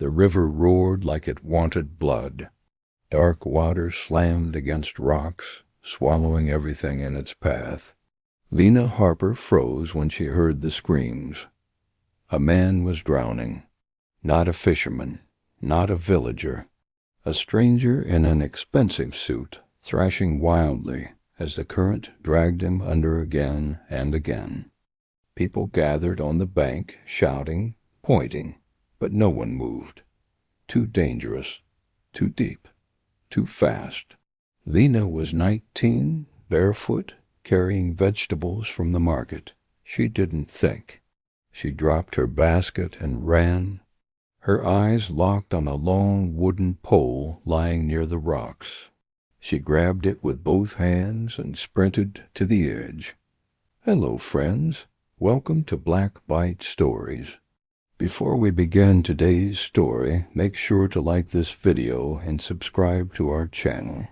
The river roared like it wanted blood. Dark water slammed against rocks, swallowing everything in its path. Lena Harper froze when she heard the screams. A man was drowning. Not a fisherman, not a villager. A stranger in an expensive suit, thrashing wildly as the current dragged him under again and again. People gathered on the bank, shouting, pointing, but no one moved. Too dangerous, too deep, too fast. Lena was 19, barefoot, carrying vegetables from the market. She didn't think. She dropped her basket and ran. Her eyes locked on a long wooden pole lying near the rocks. She grabbed it with both hands and sprinted to the edge. Hello, friends. Welcome to Black Bite Stories. Before we begin today's story, make sure to like this video and subscribe to our channel.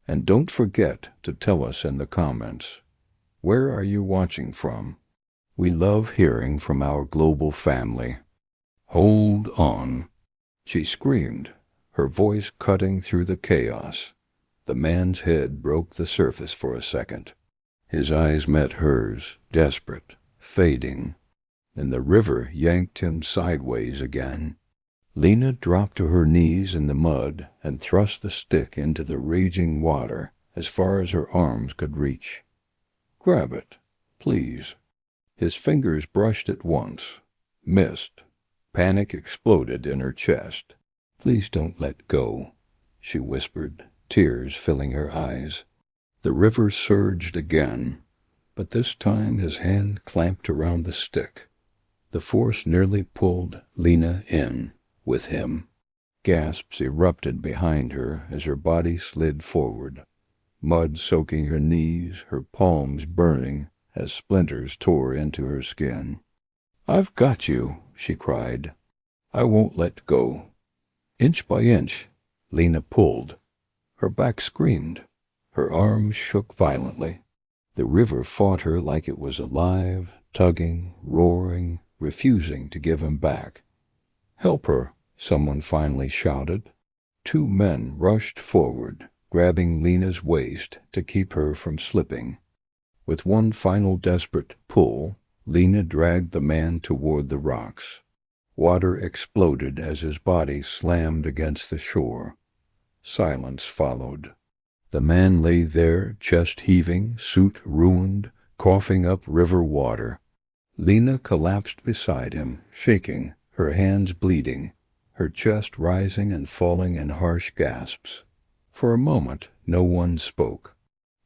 And don't forget to tell us in the comments, where are you watching from? We love hearing from our global family. Hold on. She screamed, her voice cutting through the chaos. The man's head broke the surface for a second. His eyes met hers, desperate, fading. Then the river yanked him sideways again. Lena dropped to her knees in the mud and thrust the stick into the raging water as far as her arms could reach. Grab it, please. His fingers brushed it once, missed. Panic exploded in her chest. Please don't let go, she whispered, tears filling her eyes. The river surged again, but this time his hand clamped around the stick. The force nearly pulled Lena in with him. Gasps erupted behind her as her body slid forward, mud soaking her knees, her palms burning as splinters tore into her skin. I've got you, she cried. I won't let go. Inch by inch, Lena pulled. Her back screamed. Her arms shook violently. The river fought her like it was alive, tugging, roaring, refusing to give him back. Help her, someone finally shouted. Two men rushed forward, grabbing Lena's waist to keep her from slipping. With one final desperate pull, Lena dragged the man toward the rocks. Water exploded as his body slammed against the shore. Silence followed. The man lay there, chest heaving, suit ruined, coughing up river water. Lena collapsed beside him, shaking, her hands bleeding, her chest rising and falling in harsh gasps. For a moment, no one spoke.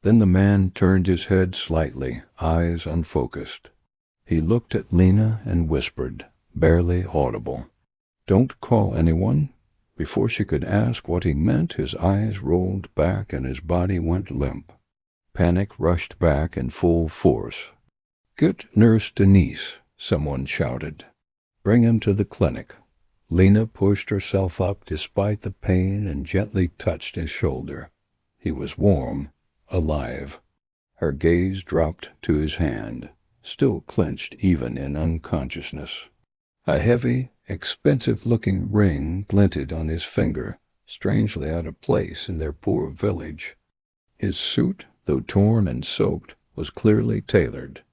Then the man turned his head slightly, eyes unfocused. He looked at Lena and whispered, barely audible, "Don't call anyone." Before she could ask what he meant, his eyes rolled back and his body went limp. Panic rushed back in full force. "Get Nurse Denise," someone shouted. "Bring him to the clinic." Lena pushed herself up despite the pain and gently touched his shoulder. He was warm, alive. Her gaze dropped to his hand, still clenched even in unconsciousness. A heavy, expensive-looking ring glinted on his finger, strangely out of place in their poor village. His suit, though torn and soaked, was clearly tailored.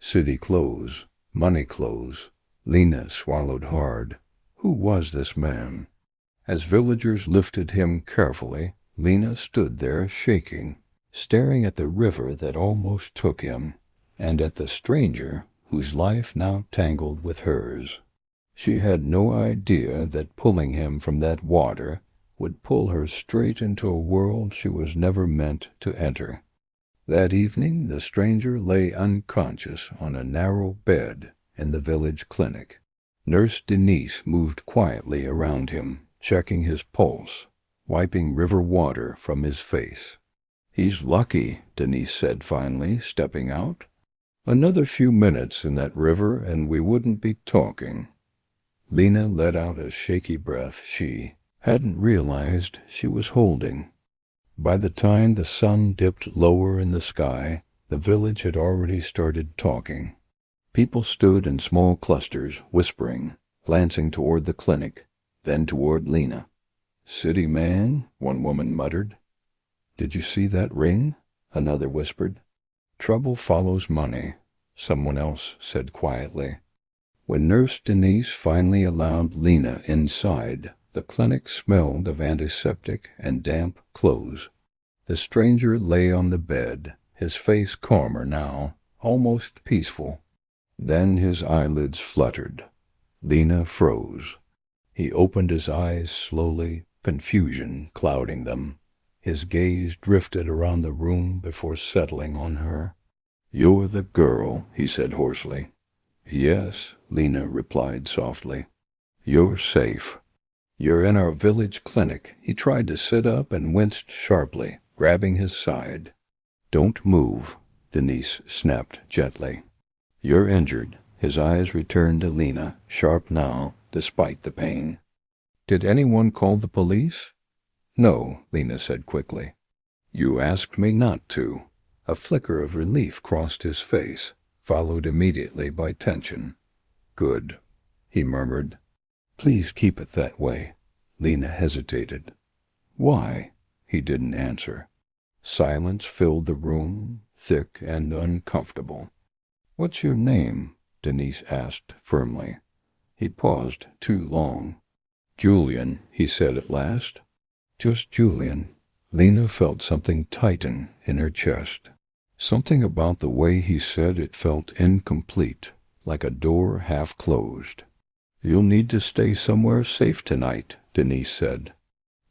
City clothes, money clothes. Lena swallowed hard. Who was this man? As villagers lifted him carefully, Lena stood there shaking, staring at the river that almost took him, and at the stranger whose life now tangled with hers. She had no idea that pulling him from that water would pull her straight into a world she was never meant to enter. That evening the stranger lay unconscious on a narrow bed in the village clinic. Nurse Denise moved quietly around him, checking his pulse, wiping river water from his face. "He's lucky," Denise said finally, stepping out. "Another few minutes in that river and we wouldn't be talking." Lena let out a shaky breath she hadn't realized she was holding. By the time the sun dipped lower in the sky, the village had already started talking. People stood in small clusters, whispering, glancing toward the clinic. then toward Lena. "City man," one woman muttered. "Did you see that ring?" another whispered. "Trouble follows money," someone else said quietly. When Nurse Denise finally allowed Lena inside, the clinic smelled of antiseptic and damp clothes. The stranger lay on the bed, his face calmer now, almost peaceful. Then his eyelids fluttered. Lena froze. He opened his eyes slowly, confusion clouding them. His gaze drifted around the room before settling on her. "You're the girl," he said hoarsely. "Yes," Lena replied softly. "You're safe. You're in our village clinic." He tried to sit up and winced sharply, grabbing his side. "Don't move," Denise snapped gently. "You're injured." His eyes returned to Lena, sharp now, despite the pain. "Did anyone call the police?" "No," Lena said quickly. "You asked me not to." A flicker of relief crossed his face, followed immediately by tension. "Good," he murmured. "Please keep it that way." Lena hesitated. "Why?" He didn't answer. Silence filled the room, thick and uncomfortable. "What's your name?" Denise asked firmly. He paused too long. "Julian," he said at last. "Just Julian." Lena felt something tighten in her chest. Something about the way he said it felt incomplete, like a door half closed. "You'll need to stay somewhere safe tonight," Denise said.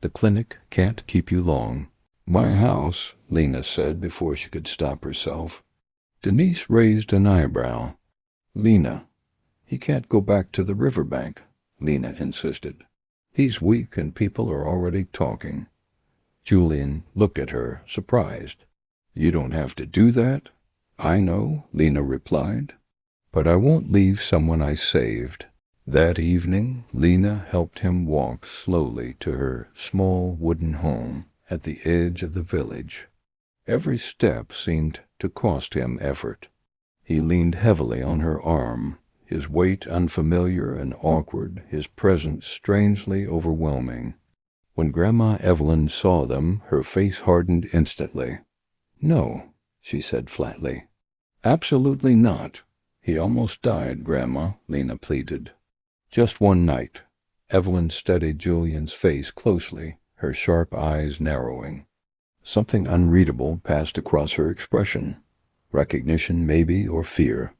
"The clinic can't keep you long." "My house," Lena said before she could stop herself. Denise raised an eyebrow. "Lena, he can't go back to the riverbank," Lena insisted. "He's weak and people are already talking." Julian looked at her, surprised. "You don't have to do that." "I know," Lena replied. "But I won't leave someone I saved." That evening, Lena helped him walk slowly to her small wooden home at the edge of the village. Every step seemed to cost him effort. He leaned heavily on her arm, his weight unfamiliar and awkward, his presence strangely overwhelming. When Grandma Evelyn saw them, her face hardened instantly. "No," she said flatly. "Absolutely not. He almost died, Grandma," Lena pleaded. "Just one night." Evelyn studied Julian's face closely, her sharp eyes narrowing. Something unreadable passed across her expression. Recognition, maybe, or fear.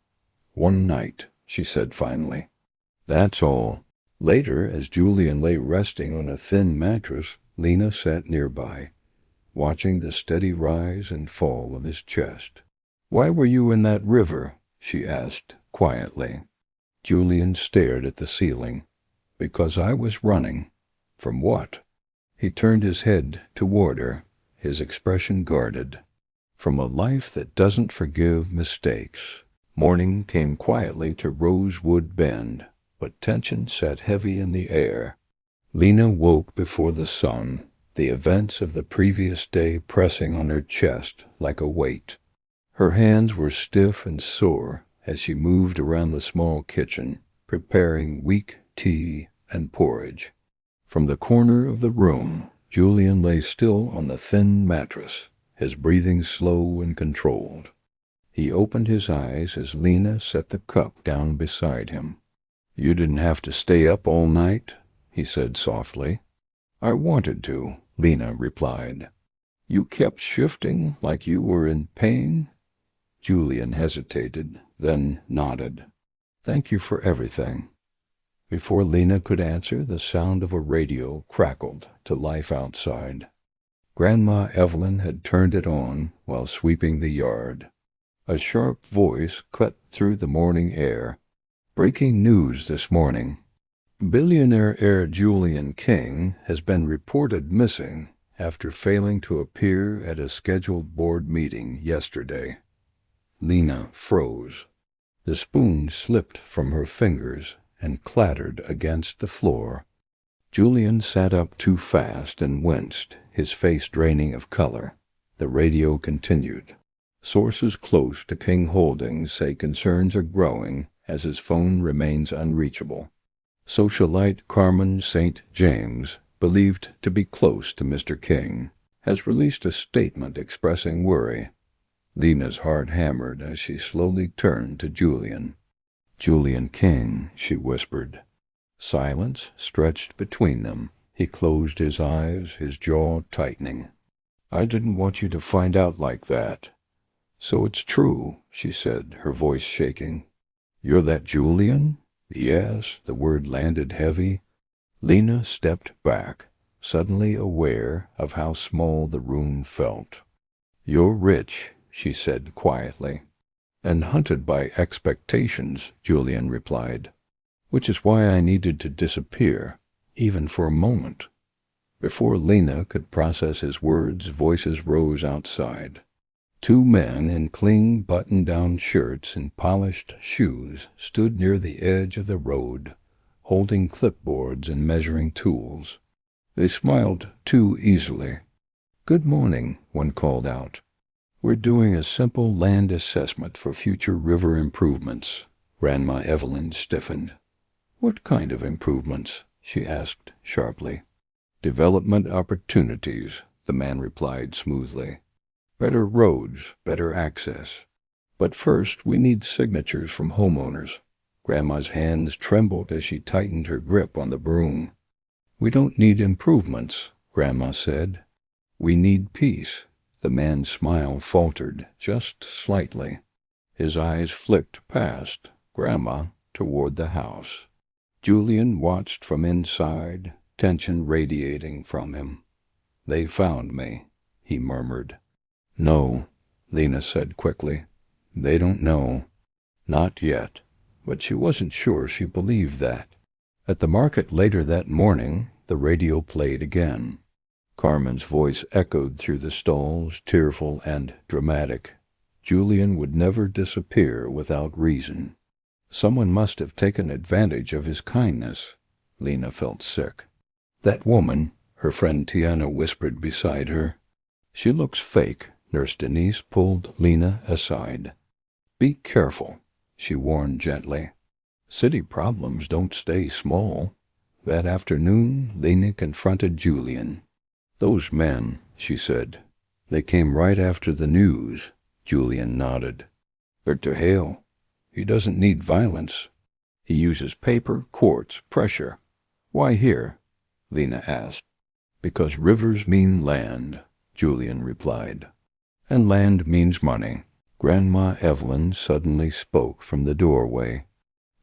"One night," she said finally. "That's all." Later, as Julian lay resting on a thin mattress, Lena sat nearby, watching the steady rise and fall of his chest. "Why were you in that river?" she asked, quietly. Julian stared at the ceiling. "Because I was running." "From what?" He turned his head toward her, his expression guarded. "From a life that doesn't forgive mistakes." Morning came quietly to Rosewood Bend, but tension sat heavy in the air. Lena woke before the sun, the events of the previous day pressing on her chest like a weight. Her hands were stiff and sore as she moved around the small kitchen, preparing weak tea and porridge. From the corner of the room, Julian lay still on the thin mattress, his breathing slow and controlled. He opened his eyes as Lena set the cup down beside him. "You didn't have to stay up all night," he said softly. "I wanted to," Lena replied. "You kept shifting like you were in pain?" Julian hesitated, then nodded. "Thank you for everything." Before Lena could answer, the sound of a radio crackled to life outside. Grandma Evelyn had turned it on while sweeping the yard. A sharp voice cut through the morning air. "Breaking news this morning. Billionaire heir Julian King has been reported missing after failing to appear at a scheduled board meeting yesterday." Lena froze. The spoon slipped from her fingers and clattered against the floor. Julian sat up too fast and winced, his face draining of color. The radio continued. "Sources close to King Holdings say concerns are growing as his phone remains unreachable." Socialite Carmen St. James, believed to be close to Mr. King, has released a statement expressing worry. Lena's heart hammered as she slowly turned to Julian. Julian King, she whispered. Silence stretched between them. He closed his eyes, his jaw tightening. I didn't want you to find out like that. So it's true, she said, her voice shaking. You're that Julian? Yes, the word landed heavy. Lena stepped back, suddenly aware of how small the room felt. You're rich, she said quietly. And hunted by expectations, Julian replied. Which is why I needed to disappear, even for a moment. Before Lena could process his words, voices rose outside. Two men in clean button-down shirts and polished shoes stood near the edge of the road, holding clipboards and measuring tools. They smiled too easily. Good morning, one called out. We're doing a simple land assessment for future river improvements. Grandma Evelyn stiffened. What kind of improvements? She asked sharply. Development opportunities, the man replied smoothly. Better roads, better access. But first we need signatures from homeowners. Grandma's hands trembled as she tightened her grip on the broom. We don't need improvements, Grandma said. We need peace. The man's smile faltered just slightly. His eyes flicked past Grandma toward the house. Julian watched from inside, tension radiating from him. They found me, he murmured. No, Lena said quickly. They don't know. Not yet. But she wasn't sure she believed that. At the market later that morning, the radio played again. Carmen's voice echoed through the stalls, tearful and dramatic. Julian would never disappear without reason. Someone must have taken advantage of his kindness. Lena felt sick. That woman, her friend Tiana whispered beside her. She looks fake, Nurse Denise pulled Lena aside. Be careful, she warned gently. City problems don't stay small. That afternoon, Lena confronted Julian. Those men, she said. They came right after the news. Julian nodded. Victor Hale. He doesn't need violence. He uses paper, courts, pressure. Why here? Lena asked. Because rivers mean land, Julian replied. And land means money. Grandma Evelyn suddenly spoke from the doorway.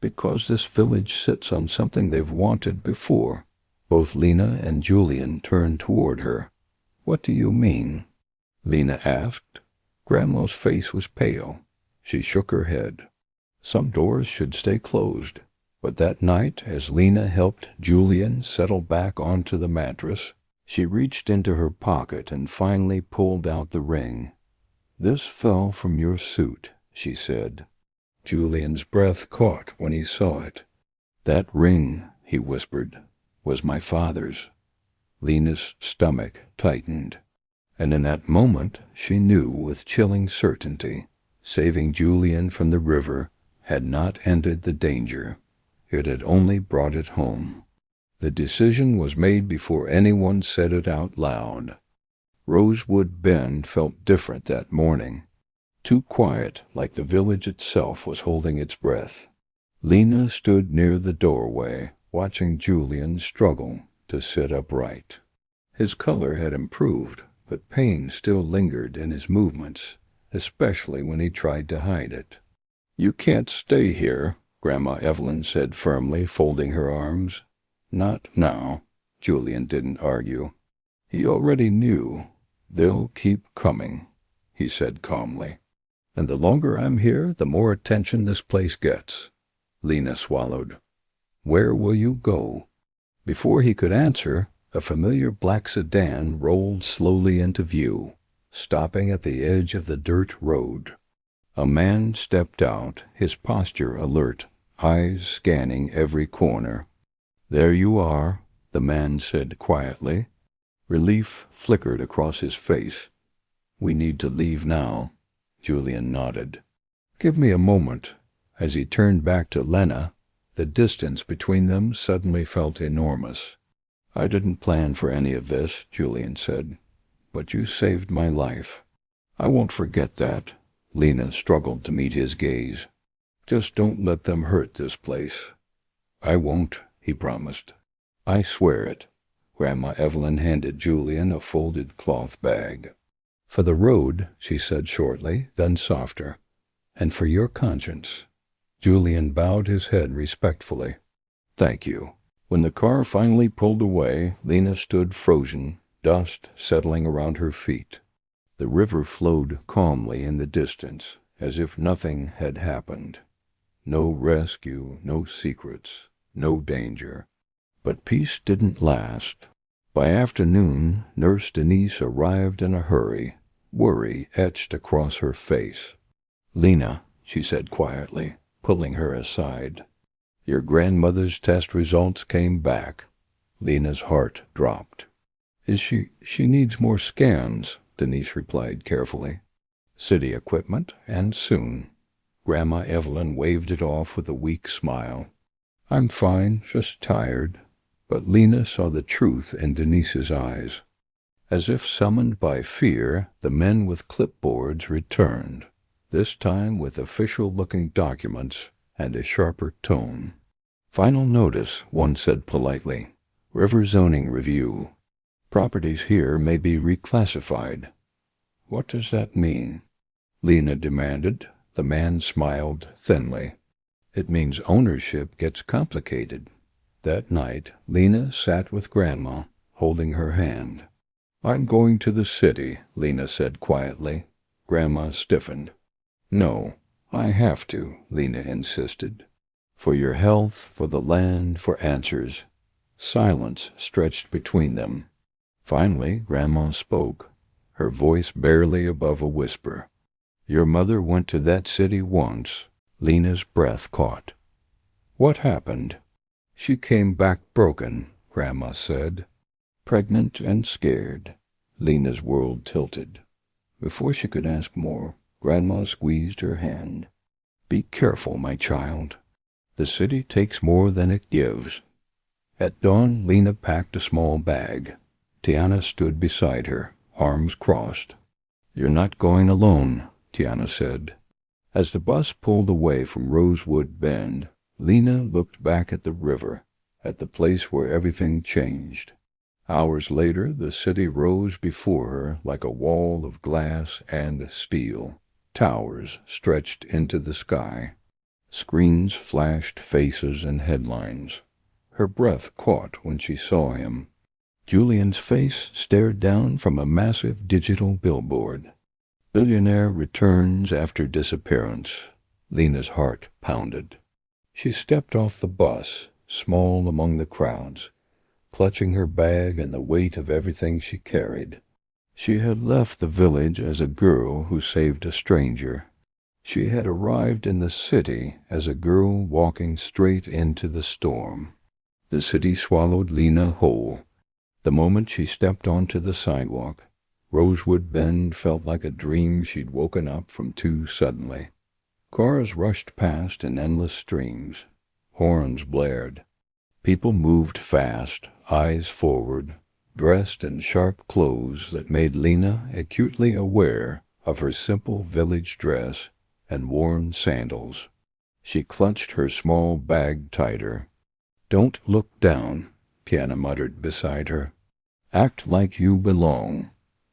Because this village sits on something they've wanted before. Both Lena and Julian turned toward her. What do you mean? Lena asked. Grandma's face was pale. She shook her head. Some doors should stay closed. But that night, as Lena helped Julian settle back onto the mattress, she reached into her pocket and finally pulled out the ring. This fell from your suit, she said. Julian's breath caught when he saw it. That ring, he whispered, was my father's. Lena's stomach tightened. And in that moment, she knew with chilling certainty, saving Julian from the river had not ended the danger. It had only brought it home. The decision was made before anyone said it out loud. Rosewood Bend felt different that morning. Too quiet, like the village itself was holding its breath. Lena stood near the doorway, watching Julian struggle to sit upright. His color had improved, but pain still lingered in his movements, especially when he tried to hide it. You can't stay here, Grandma Evelyn said firmly, folding her arms. Not now. Julian didn't argue. He already knew. They'll keep coming, he said calmly. And the longer I'm here, the more attention this place gets. Lena swallowed. Where will you go? Before he could answer, a familiar black sedan rolled slowly into view, stopping at the edge of the dirt road. A man stepped out, his posture alert, eyes scanning every corner. There you are, the man said quietly. Relief flickered across his face. We need to leave now. Julian nodded. Give me a moment. As he turned back to Lena, The distance between them suddenly felt enormous. "I didn't plan for any of this," Julian said, "but you saved my life. I won't forget that." Lena struggled to meet his gaze. "Just don't let them hurt this place." "I won't," he promised. "I swear it." Grandma Evelyn handed Julian a folded cloth bag. "For the road," she said shortly, then softer. "And for your conscience." Julian bowed his head respectfully. "Thank you." When the car finally pulled away, Lena stood frozen, dust settling around her feet. The river flowed calmly in the distance, as if nothing had happened. No rescue, no secrets, no danger. But peace didn't last. By afternoon, Nurse Denise arrived in a hurry, worry etched across her face. "Lena," she said quietly, pulling her aside, "your grandmother's test results came back." Lena's heart dropped. She needs more scans," Denise replied carefully. "City equipment, and soon." Grandma Evelyn waved it off with a weak smile. "I'm fine, just tired." But Lena saw the truth in Denise's eyes. As if summoned by fear, the men with clipboards returned, this time with official-looking documents and a sharper tone. "Final notice," one said politely. "River zoning review. Properties here may be reclassified." "What does that mean?" Lena demanded. The man smiled thinly. "It means ownership gets complicated." That night, Lena sat with Grandma, holding her hand. "I'm going to the city," Lena said quietly. Grandma stiffened. "No, I have to," Lena insisted. "For your health, for the land, for answers." Silence stretched between them. Finally, Grandma spoke, her voice barely above a whisper. "Your mother went to that city once." Lena's breath caught. "What happened?" "She came back broken," Grandma said. "Pregnant and scared." Lena's world tilted. Before she could ask more, Grandma squeezed her hand. "Be careful, my child. The city takes more than it gives." At dawn, Lena packed a small bag. Tiana stood beside her, arms crossed. "You're not going alone," Tiana said. As the bus pulled away from Rosewood Bend, Lena looked back at the river, at the place where everything changed. Hours later, the city rose before her like a wall of glass and steel. Towers stretched into the sky. Screens flashed faces and headlines. Her breath caught when she saw him. Julian's face stared down from a massive digital billboard. "Billionaire returns after disappearance." Lena's heart pounded. She stepped off the bus, small among the crowds, clutching her bag and the weight of everything she carried. She had left the village as a girl who saved a stranger. She had arrived in the city as a girl walking straight into the storm. The city swallowed Lena whole. The moment she stepped onto the sidewalk, Rosewood Bend felt like a dream she'd woken up from too suddenly. Cars rushed past in endless streams. Horns blared. People moved fast, eyes forward, dressed in sharp clothes that made Lena acutely aware of her simple village dress and worn sandals. She clutched her small bag tighter. "Don't look down," Tiana muttered beside her. "Act like you belong."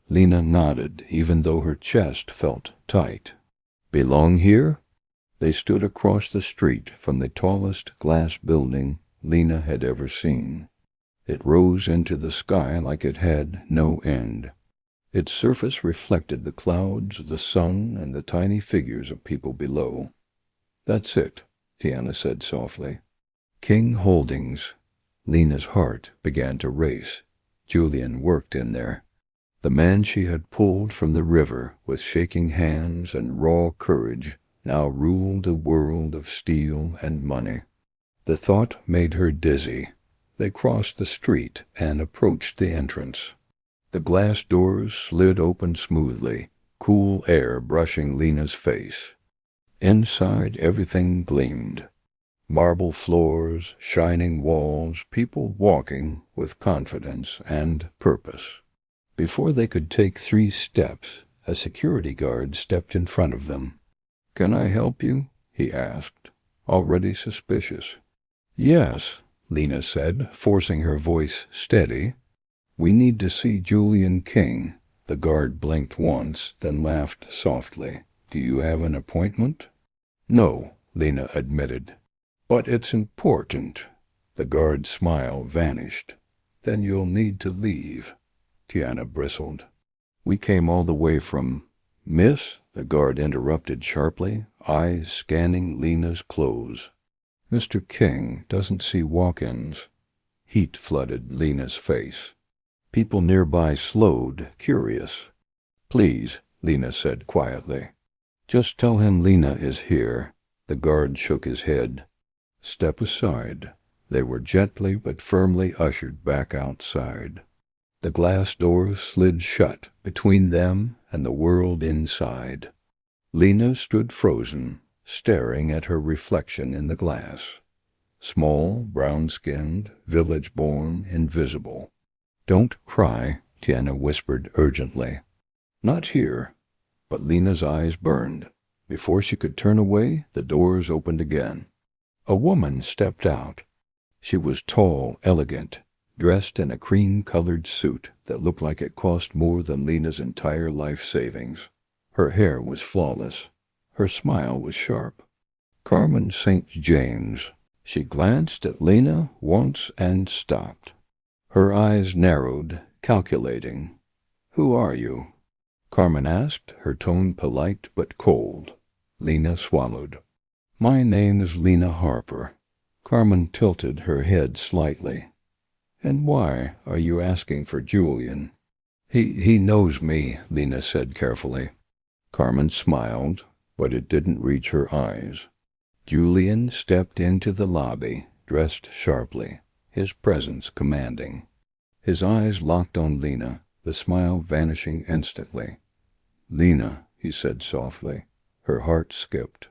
Lena nodded, even though her chest felt tight. "Belong here?" They stood across the street from the tallest glass building Lena had ever seen. It rose into the sky like it had no end. Its surface reflected the clouds, the sun, and the tiny figures of people below. "That's it," Tiana said softly. "King Holdings." Lena's heart began to race. Julian worked in there. The man she had pulled from the river with shaking hands and raw courage now ruled a world of steel and money. The thought made her dizzy. They crossed the street and approached the entrance. The glass doors slid open smoothly, cool air brushing Lena's face. Inside, everything gleamed. Marble floors, shining walls, people walking with confidence and purpose. Before they could take 3 steps, a security guard stepped in front of them. "Can I help you?" he asked, already suspicious. "Yes," Lena said, forcing her voice steady. "We need to see Julian King." The guard blinked once, then laughed softly. "Do you have an appointment?" "No," Lena admitted. "But it's important." The guard's smile vanished. "Then you'll need to leave," Tiana bristled. "We came all the way from—" "Miss," the guard interrupted sharply, eyes scanning Lena's clothes. "Mr. King doesn't see walk-ins." Heat flooded Lena's face. People nearby slowed, curious. "Please," Lena said quietly. "Just tell him Lena is here." The guard shook his head. "Step aside." They were gently but firmly ushered back outside. The glass doors slid shut between them and the world inside. Lena stood frozen, staring at her reflection in the glass. Small, brown-skinned, village-born, invisible. "Don't cry," Tiana whispered urgently. "Not here." But Lena's eyes burned. Before she could turn away, the doors opened again. A woman stepped out. She was tall, elegant, dressed in a cream-colored suit that looked like it cost more than Lena's entire life savings. Her hair was flawless. Her smile was sharp. "Carmen St. James." She glanced at Lena once and stopped. Her eyes narrowed, calculating. "Who are you?" Carmen asked, her tone polite but cold. Lena swallowed. "My name is Lena Harper." Carmen tilted her head slightly. "And why are you asking for Julian?" He knows me," Lena said carefully. Carmen smiled, but it didn't reach her eyes. Julian stepped into the lobby, dressed sharply, his presence commanding. His eyes locked on Lena, the smile vanishing instantly. "Lena," he said softly. Her heart skipped.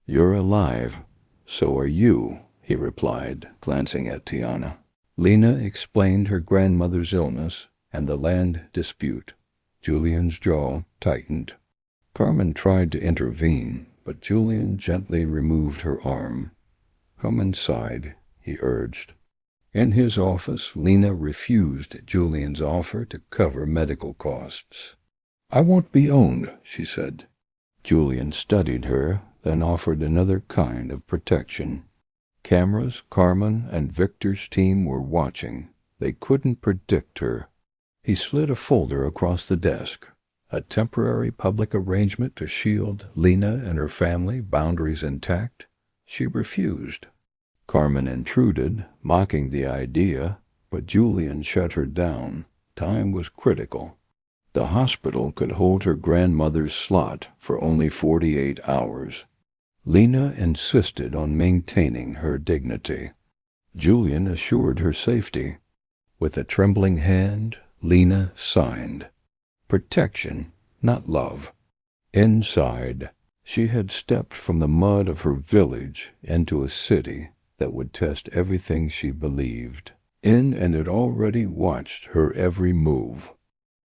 "You're alive. So are you," he replied, glancing at Tiana. Lena explained her grandmother's illness and the land dispute. Julian's jaw tightened. Carmen tried to intervene, but Julian gently removed her arm. "Come inside," he urged. In his office, Lena refused Julian's offer to cover medical costs. "I won't be owned," she said. Julian studied her, then offered another kind of protection. Cameras, Carmen, and Victor's team were watching. They couldn't predict her. He slid a folder across the desk. A temporary public arrangement to shield Lena and her family, boundaries intact. She refused. Carmen intruded, mocking the idea, but Julian shut her down. Time was critical. The hospital could hold her grandmother's slot for only 48 hours. Lena insisted on maintaining her dignity. Julian assured her safety. With a trembling hand, Lena signed. Protection, not love. Inside, she had stepped from the mud of her village into a city that would test everything she believed in, and had already watched her every move.